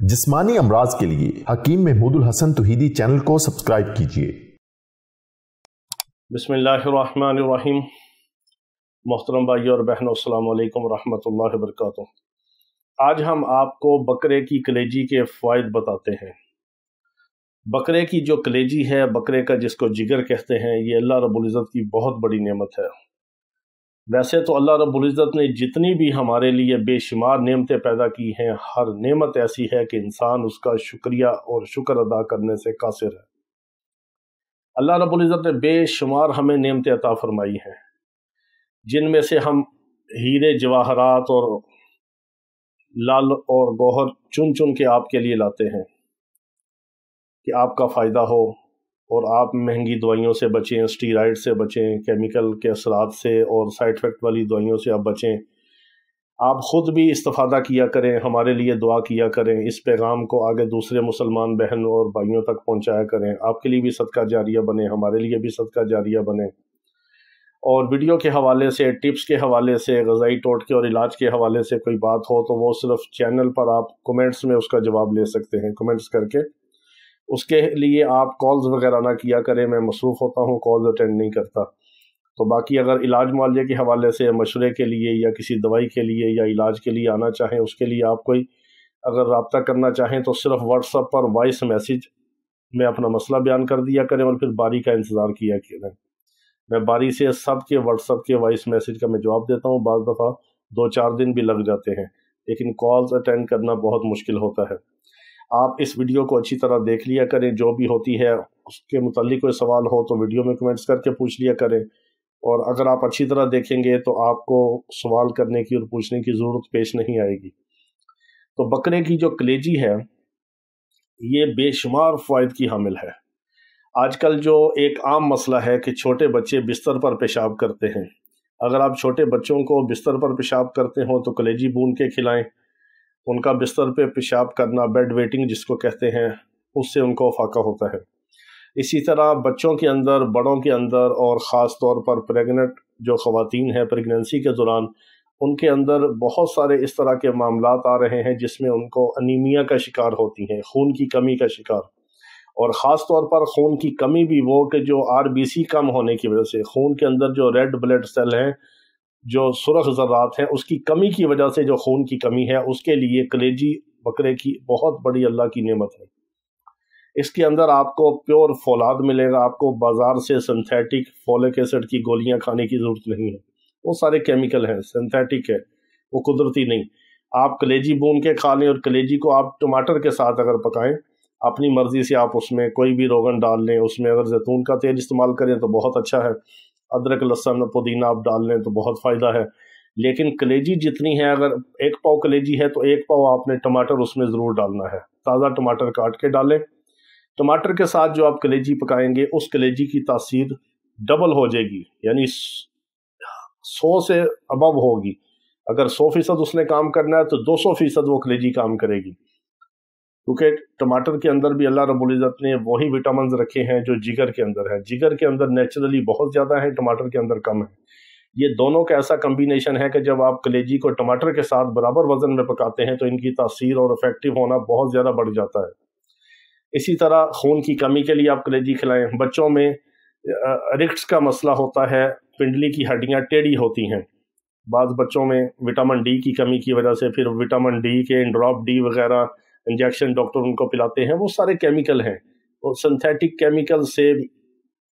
जिस्मानी अमराज के लिए हकीम महमूदुल हसन तौहीदी चैनल को सब्सक्राइब कीजिए। बिस्मिल्लाहिर्रहमानिर्रहीम। मोहतरम भाइयों और बहनों, अस्सलाम वालेकुम रहमतुल्लाहि व बरकातुहू। आज हम आपको बकरे की कलेजी के फ़वाइद बताते हैं। बकरे की जो कलेजी है, बकरे का जिसको जिगर कहते हैं, ये अल्लाह रब्बुल इज़्ज़त की बहुत बड़ी नेमत है। वैसे तो अल्लाह रब्बुल इज़्ज़त ने जितनी भी हमारे लिए बेशुमार नेमतें पैदा की हैं, हर नेमत ऐसी है कि इंसान उसका शुक्रिया और शुक्र अदा करने से कासिर है। अल्लाह रब्बुल इज़्ज़त ने बेशुमार हमें नेमतें अता फरमाई हैं, जिनमें से हम हीरे जवाहरात और लाल और गौहर चुन चुन के आपके लिए लाते हैं कि आपका फ़ायदा हो और आप महंगी दवाइयों से बचें, स्टीराइड से बचें, केमिकल के असरात से और साइड इफ़ेक्ट वाली दवाइयों से आप बचें। आप ख़ुद भी इस्तिफ़ादा किया करें, हमारे लिए दुआ किया करें, इस पैगाम को आगे दूसरे मुसलमान बहन और भाइयों तक पहुंचाया करें। आपके लिए भी सदका जारिया बने, हमारे लिए भी सदका जारिया बने। और वीडियो के हवाले से, टिप्स के हवाले से, ग़िज़ाई टोटके और इलाज के हवाले से कोई बात हो तो वो सिर्फ चैनल पर आप कमेंट्स में उसका जवाब ले सकते हैं, कमेंट्स करके। उसके लिए आप कॉल्स वगैरह ना किया करें, मैं मसरूफ़ होता हूँ, कॉल्स अटेंड नहीं करता। तो बाकी अगर इलाज मुआवजे के हवाले से, मशवरे के लिए या किसी दवाई के लिए या इलाज के लिए आना चाहें, उसके लिए आप कोई अगर रब्ता करना चाहें तो सिर्फ व्हाट्सएप पर वॉइस मैसेज में अपना मसला बयान कर दिया करें और फिर बारी का इंतज़ार किया करें। मैं बारी से सब के व्हाट्सएप के वॉइस मैसेज का मैं जवाब देता हूँ। बाज़ दफ़ा 2-4 दिन भी लग जाते हैं, लेकिन कॉल्स अटेंड करना बहुत मुश्किल होता है। आप इस वीडियो को अच्छी तरह देख लिया करें, जो भी होती है उसके मुताल्लिक कोई सवाल हो तो वीडियो में कमेंट्स करके पूछ लिया करें। और अगर आप अच्छी तरह देखेंगे तो आपको सवाल करने की और पूछने की ज़रूरत पेश नहीं आएगी। तो बकरे की जो कलेजी है, ये बेशुमार फ़वाइद की हामिल है। आजकल जो एक आम मसला है कि छोटे बच्चे बिस्तर पर पेशाब करते हैं। अगर आप छोटे बच्चों को बिस्तर पर पेशाब करते हो तो कलेजी भून के खिलाएं। उनका बिस्तर पे पेशाब करना, बेड वेटिंग जिसको कहते हैं, उससे उनको फाका होता है। इसी तरह बच्चों के अंदर, बड़ों के अंदर और ख़ास तौर पर प्रेगनेंट जो ख़वातीन हैं प्रेगनेंसी के दौरान, उनके अंदर बहुत सारे इस तरह के मामलात आ रहे हैं जिसमें उनको अनीमिया का शिकार होती हैं, खून की कमी का शिकार। और ख़ास तौर पर खून की कमी भी वो कि जो RBC कम होने की वजह से, खून के अंदर जो रेड ब्लड सेल हैं, जो सुरख ज़र्रात हैं, उसकी कमी की वजह से जो खून की कमी है, उसके लिए कलेजी बकरे की बहुत बड़ी अल्लाह की नेमत है। इसके अंदर आपको प्योर फौलाद मिलेगा। आपको बाज़ार से सिंथेटिक फोलिक एसिड की गोलियां खाने की ज़रूरत नहीं है, वो सारे केमिकल हैं, सिंथेटिक है, वो कुदरती नहीं। आप कलेजी भून के खा लें और कलेजी को आप टमाटर के साथ अगर पकाएं, अपनी मर्ज़ी से आप उसमें कोई भी रोगन डाल लें, उसमें अगर जैतून का तेल इस्तेमाल करें तो बहुत अच्छा है, अदरक, लहसुन, पुदीना आप डाल लें तो बहुत फ़ायदा है। लेकिन कलेजी जितनी है, अगर 1 पाव कलेजी है तो 1 पाव आपने टमाटर उसमें ज़रूर डालना है। ताज़ा टमाटर काट के डालें। टमाटर के साथ जो आप कलेजी पकाएंगे, उस कलेजी की तासीर डबल हो जाएगी, यानी 100 से अबव होगी। अगर 100% उसने काम करना है तो 200% वो कलेजी काम करेगी, क्योंकि टमाटर के अंदर भी अल्लाह रब्बुल इज़्ज़त ने वही विटामिन रखे हैं जो जिगर के अंदर है। जिगर के अंदर नेचुरली बहुत ज़्यादा है, टमाटर के अंदर कम है। ये दोनों का ऐसा कम्बिनेशन है कि जब आप कलेजी को टमाटर के साथ बराबर वज़न में पकाते हैं तो इनकी तासीर और इफ़ेक्टिव होना बहुत ज़्यादा बढ़ जाता है। इसी तरह खून की कमी के लिए आप कलेजी खिलाएं। बच्चों में रिक्ट्स का मसला होता है, पिंडली की हड्डियाँ टेढ़ी होती हैं। बाद बच्चों में विटामिन डी की कमी की वजह से, फिर विटामिन डी के ड्रॉप डी वगैरह इंजेक्शन डॉक्टर उनको पिलाते हैं, वो सारे केमिकल हैं। वो सिंथेटिक केमिकल से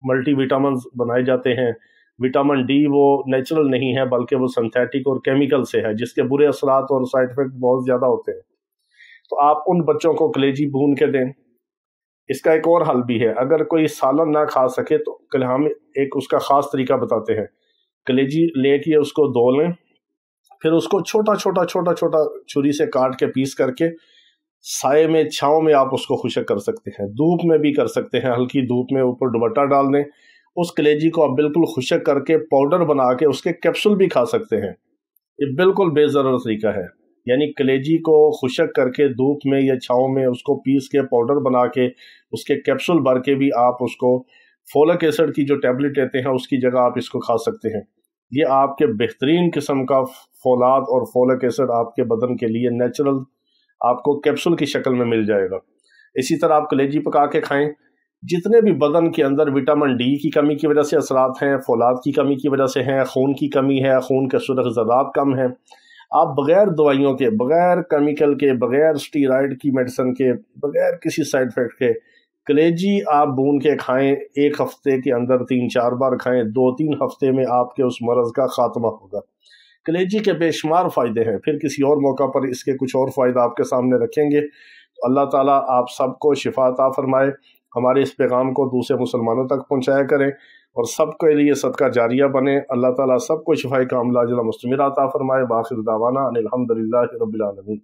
मल्टी विटामिन्स बनाए जाते हैं। विटामिन डी वो नेचुरल नहीं है, बल्कि वो सिंथेटिक और केमिकल से है, जिसके बुरे असरात और साइड इफ़ेक्ट बहुत ज़्यादा होते हैं। तो आप उन बच्चों को कलेजी भून के दें। इसका एक और हल भी है, अगर कोई सालन ना खा सके तो हम एक उसका ख़ास तरीका बताते हैं। कलेजी लेके उसको धो लें, फिर उसको छोटा छोटा छुरी से काट के पीस करके साए में, छाँव में आप उसको खुशक कर सकते हैं, धूप में भी कर सकते हैं। हल्की धूप में ऊपर दुपट्टा डाल दें, उस कलेजी को आप बिल्कुल खुशक करके पाउडर बना के उसके कैप्सूल भी खा सकते हैं। ये बिल्कुल बेज़रर तरीका है, यानी कलेजी को खुशक करके धूप में या छाँव में उसको पीस के पाउडर बना के उसके कैप्सूल भर के भी आप उसको फोलिक एसिड की जो टैबलेट लेते हैं उसकी जगह आप इसको खा सकते हैं। ये आपके बेहतरीन किस्म का फौलाद और फोलिक एसिड आपके बदन के लिए नेचुरल آپ کو کیپسول کی شکل میں مل جائے گا۔ اسی طرح آپ کلیجی پکا کے کھائیں۔ جتنے بھی بدن کے اندر وٹامن ڈی کی کمی کی وجہ سے اثرات ہیں، فولاد کی کمی کی وجہ سے ہیں، خون کی کمی ہے، خون کے سرخ ذرات کم ہیں، آپ بغیر دوائیوں کے، بغیر کیمیکل کے، بغیر سٹیرائڈ کی میڈیسن کے، بغیر کسی سائیڈ افیکٹ کے کلیجی آپ بھون کے کھائیں۔ 1 ہفتے کے اندر 3-4 بار کھائیں، 2-3 ہفتے میں آپ کے اس مرض کا خاتمہ ہوگا۔ کلیجی کے بے شمار فائدے ہیں، پھر کسی اور موقع پر اس کے کچھ اور فائدہ آپ کے سامنے رکھیں گے۔ اللہ تعالیٰ آپ سب کو شفا عطا فرمائے، ہمارے اس پیغام کو دوسرے مسلمانوں تک پہنچایا کریں اور سب کے لیے صدقہ جاریہ بنے۔ اللہ تعالیٰ سب کو شفاء کاملہ عاجلہ مستمرہ عطا فرمائے۔ وآخر دعوانا ان الحمدللہ رب العالمین۔